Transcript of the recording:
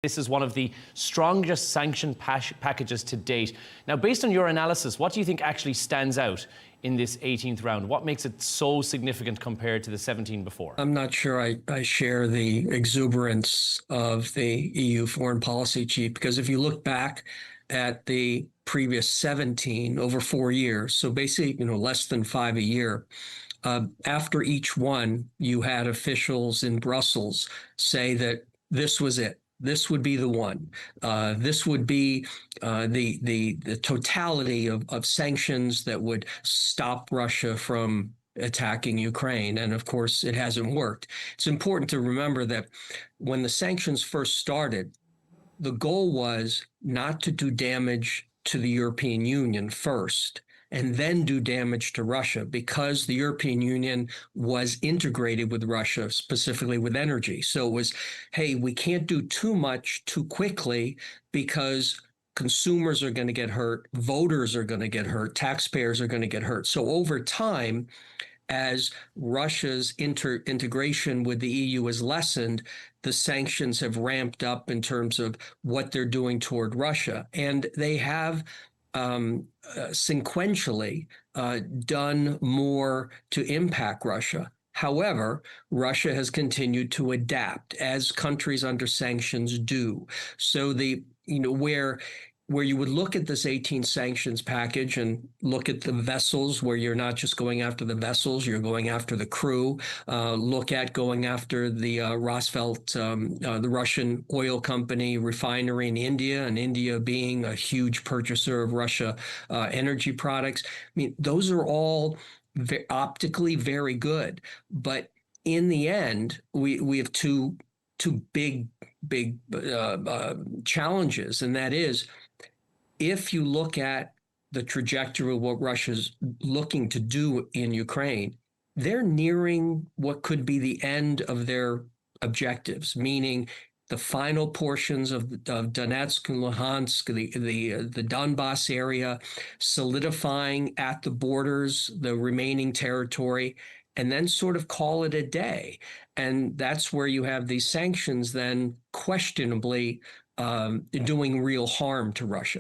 This is one of the strongest sanction packages to date. Now, based on your analysis, what do you think actually stands out in this 18th round? What makes it so significant compared to the 17 before? I'm not sure I share the exuberance of the EU foreign policy chief, because if you look back at the previous 17 over 4 years, so basically, less than 5 a year, after each one, you had officials in Brussels say that this was it. This would be the one. This would be the totality of sanctions that would stop Russia from attacking Ukraine. And of course, it hasn't worked. It's important to remember that when the sanctions first started, the goal was not to do damage to the European Union first and then do damage to Russia, because the European Union was integrated with Russia, specifically with energy. So it was, hey, we can't do too much too quickly because consumers are going to get hurt, voters are going to get hurt, taxpayers are going to get hurt. So over time, as Russia's integration with the EU has lessened, the sanctions have ramped up in terms of what they're doing toward Russia. And they have sequentially done more to impact Russia. However, Russia has continued to adapt, as countries under sanctions do. So where you would look at this 18 sanctions package and look at the vessels, where you're not just going after the vessels, you're going after the crew, look at going after the Rosneft, the Russian oil company refinery in India, and India being a huge purchaser of Russia energy products. I mean, those are all optically very good. But in the end, we have two big challenges, and that is, if you look at the trajectory of what Russia's looking to do in Ukraine, they're nearing what could be the end of their objectives, meaning the final portions of Donetsk and Luhansk, the Donbass area, solidifying at the borders the remaining territory, and then sort of call it a day. And that's where you have these sanctions then questionably doing real harm to Russia.